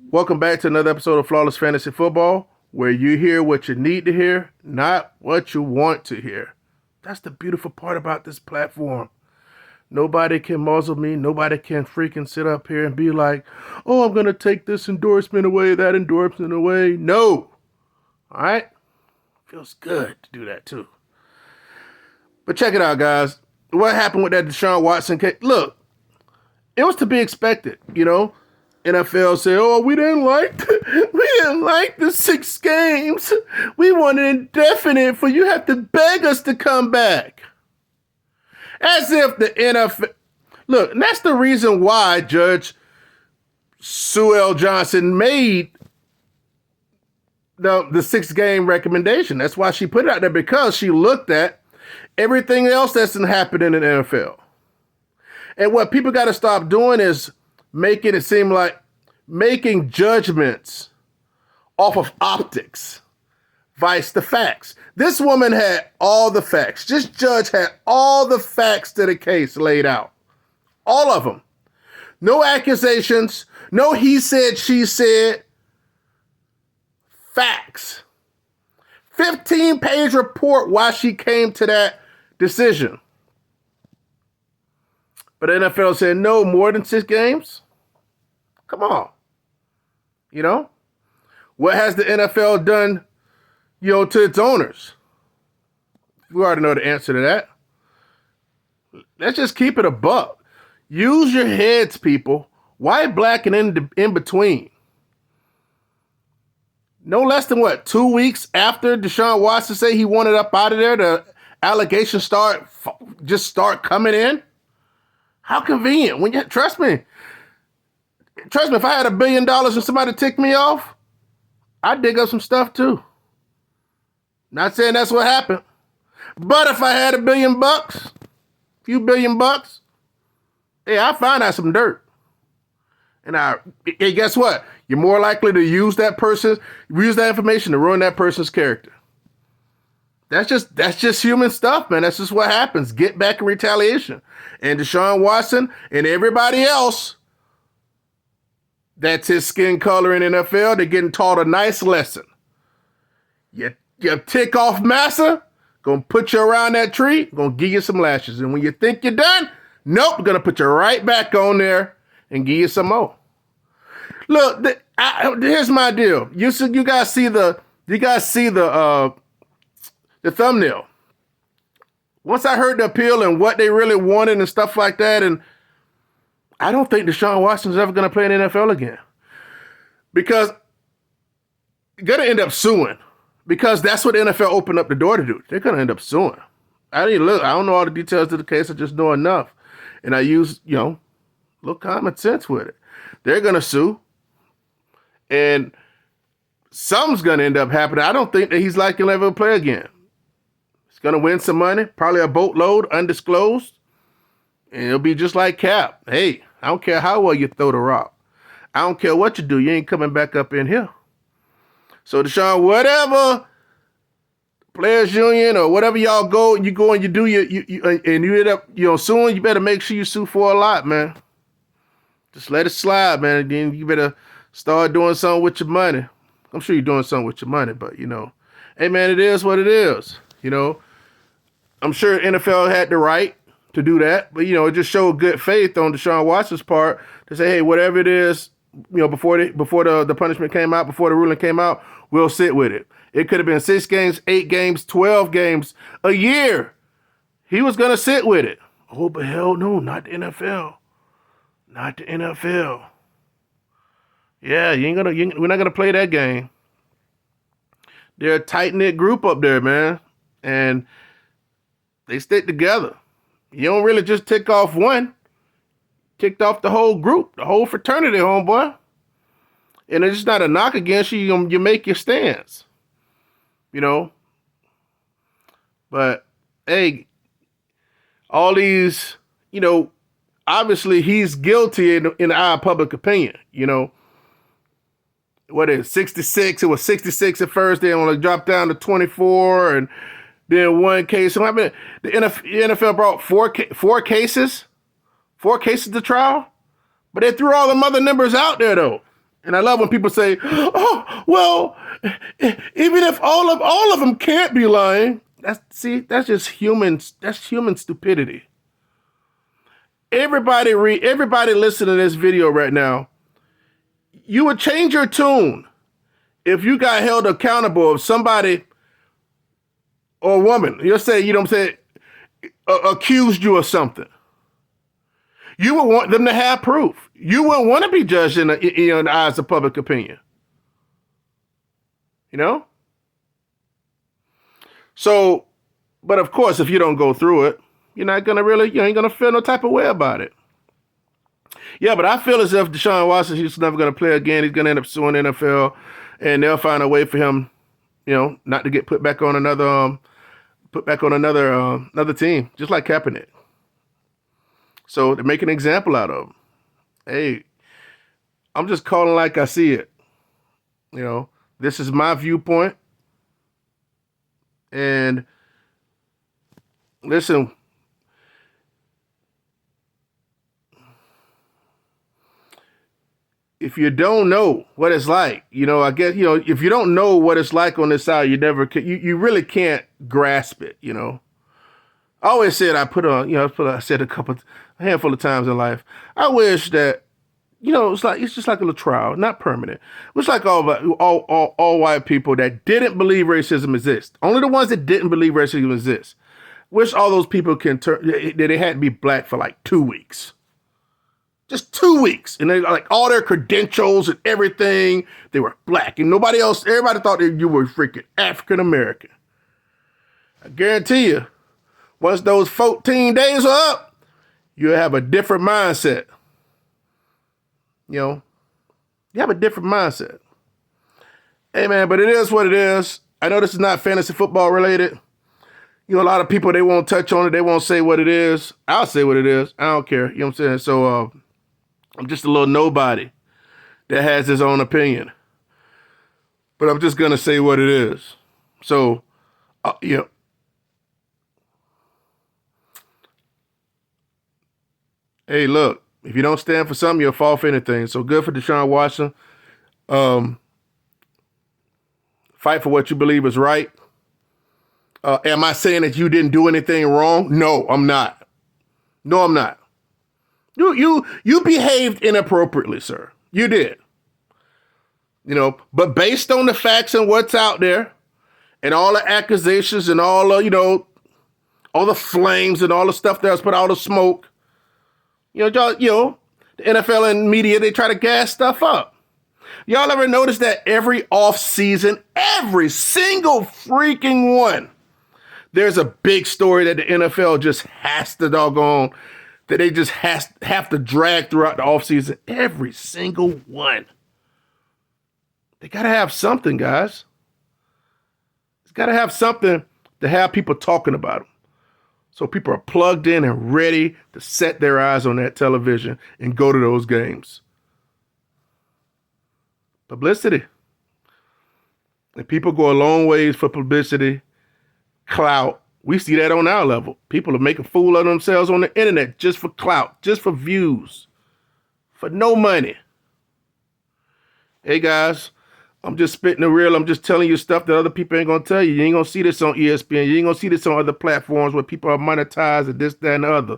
Welcome back to another episode of Flawless Fantasy Football, where you hear what you need to hear, not what you want to hear. That's the beautiful part about this platform. Nobody can muzzle me. Nobody can freaking sit up here and be like, oh, I'm going to take this endorsement away, that endorsement away. No. All right? Feels good to do that too. But check it out, guys. What happened with that DeShaun Watson case? Look, it was to be expected, NFL said, oh, we didn't like the 6 games. We want it indefinite for you have to beg us to come back. As if the NFL... Look, and that's the reason why Judge Sue L. Johnson made the 6-game recommendation. That's why she put it out there, because she looked at everything else that's been happening in the NFL. And what people got to stop doing is making it seem like making judgments off of optics, vice the facts. This woman had all the facts. This judge had all the facts to the case laid out. All of them. No accusations. No he said, she said. Facts. 15-page report why she came to that decision. But the NFL said no more than 6 games. Come on. What has the NFL done, to its owners? We already know the answer to that. Let's just keep it a buck. Use your heads, people. White, black, and in between. No less than 2 weeks after DeShaun Watson said he wanted up out of there, the allegations start coming in. How convenient. Trust me, if I had $1 billion and somebody ticked me off, I'd dig up some stuff too. Not saying that's what happened. But if I had $1 billion, few $1 billion, I'd find out some dirt. And guess what? You're more likely to use that information to ruin that person's character. That's just human stuff, man. That's just what happens. Get back in retaliation. And DeShaun Watson and everybody else, that's his skin color in NFL, they're getting taught a nice lesson. You tick off massa, gonna put you around that tree, gonna give you some lashes. And when you think you're done, nope, gonna put you right back on there and give you some more. Look, here's my deal. You guys see the thumbnail. Once I heard the appeal and what they really wanted and stuff like that, and I don't think DeShaun Watson's ever going to play in the NFL again. Because you're going to end up suing. Because that's what the NFL opened up the door to do. They're going to end up suing. I don't know all the details of the case. I just know enough. And I use, a little common sense with it. They're going to sue. And something's going to end up happening. I don't think that he's likely to ever play again. He's going to win some money, probably a boatload, undisclosed. And it'll be just like Cap. Hey, I don't care how well you throw the rock. I don't care what you do. You ain't coming back up in here. So DeShaun, whatever players union or whatever y'all go and you do and you end up suing, you better make sure you sue for a lot, man. Just let it slide, man. And then you better start doing something with your money. I'm sure you're doing something with your money, but hey man, it is what it is. I'm sure NFL had the right to do that, but it just showed good faith on DeShaun Watson's part to say, hey, whatever it is, before the punishment came out, before the ruling came out, we'll sit with it. It could have been 6 games, 8 games, 12 games, a year. He was gonna sit with it. Oh, but hell no, not the NFL. Not the NFL. Yeah, we're not gonna play that game. They're a tight-knit group up there, man, and they stick together. You don't really just tick off one. Ticked off the whole group, the whole fraternity, homeboy. And it's just not a knock against you. You make your stance. But, hey, all these, obviously he's guilty in our public opinion, What is it, 66? It was 66 at first. Then when it dropped down to 24 and then one case. So the NFL brought four cases to trial, but they threw all the other numbers out there though. And I love when people say, "Oh, well, even if all of them can't be lying." That's just human. That's human stupidity. Everybody listen to this video right now. You would change your tune if you got held accountable of somebody or a woman. You'll say, you know what I'm saying, accused you of something. You would want them to have proof. You wouldn't want to be judged in the eyes of public opinion. You know? So, but of course, if you don't go through it, you ain't gonna feel no type of way about it. Yeah, but I feel as if DeShaun Watson, he's never gonna play again. He's gonna end up suing the NFL, and they'll find a way for him, not to get put back on another team, just like Kaepernick. So to make an example out of him. Hey, I'm just calling like I see it. This is my viewpoint. And listen, if you don't know what it's like, I guess, if you don't know what it's like on this side, you really can't grasp it, I always said, I said a handful of times in life, I wish that, it's just like a little trial, not permanent. It's like all white people that didn't believe racism exists. Only the ones that didn't believe racism exists. Wish all those people that they had to be black for like 2 weeks. Just 2 weeks. And they like all their credentials and everything, they were black. And everybody thought that you were freaking African American. I guarantee you, once those 14 days are up, you'll have a different mindset. You have a different mindset. Hey, man, but it is what it is. I know this is not fantasy football related. A lot of people, they won't touch on it. They won't say what it is. I'll say what it is. I don't care. You know what I'm saying? So I'm just a little nobody that has his own opinion. But I'm just going to say what it is. So, hey, look, if you don't stand for something, you'll fall for anything. So good for DeShaun Watson. Fight for what you believe is right. Am I saying that you didn't do anything wrong? No, I'm not. No, I'm not. You behaved inappropriately, sir. You did. But based on the facts and what's out there, and all the accusations and all the, all the flames and all the stuff that was put out of smoke, the NFL and media, they try to gas stuff up. Y'all ever notice that every off season, every single freaking one, there's a big story that the NFL just has to doggone, that they just have to drag throughout the offseason. Every single one. They got to have something, guys. It's got to have something to have people talking about them. So people are plugged in and ready to set their eyes on that television and go to those games. Publicity. And people go a long ways for publicity, clout. We see that on our level. People are making a fool of themselves on the internet just for clout, just for views, for no money. Hey, guys, I'm just spitting the real. I'm just telling you stuff that other people ain't going to tell you. You ain't going to see this on ESPN. You ain't going to see this on other platforms where people are monetized and this, that, and the other.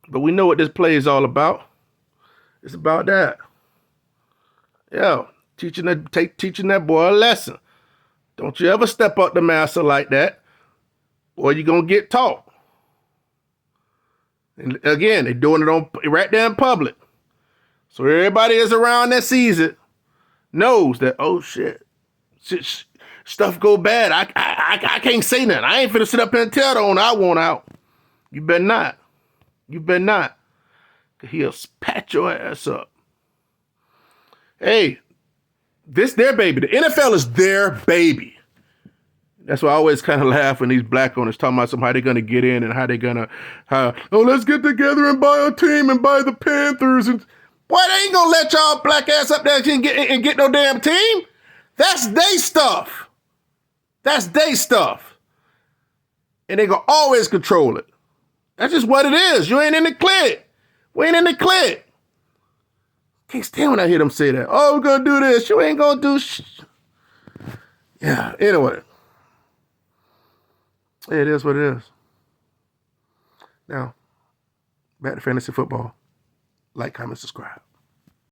But we know what this play is all about. It's about that. Yeah, teaching that boy a lesson. Don't you ever step up the master like that, or you're going to get taught. And again, they're doing it right there in public. So everybody is around that sees it knows that, oh, shit, stuff go bad. I can't say nothing. I ain't finna sit up here and tell the owner I want out. You better not. You better not. Because he'll pat your ass up. Hey, this their baby. The NFL is their baby. That's why I always kind of laugh when these black owners talking about how they're going to get in and how they're going to, let's get together and buy a team and buy the Panthers. And boy, they ain't going to let y'all black ass up there and get no damn team. That's they stuff. That's they stuff. And they going to always control it. That's just what it is. You ain't in the clique. We ain't in the clique. Can't stand when I hear them say that. Oh, we're going to do this. You ain't going to do Yeah, anyway. It is what it is. Now, back to fantasy football. Like, comment, subscribe.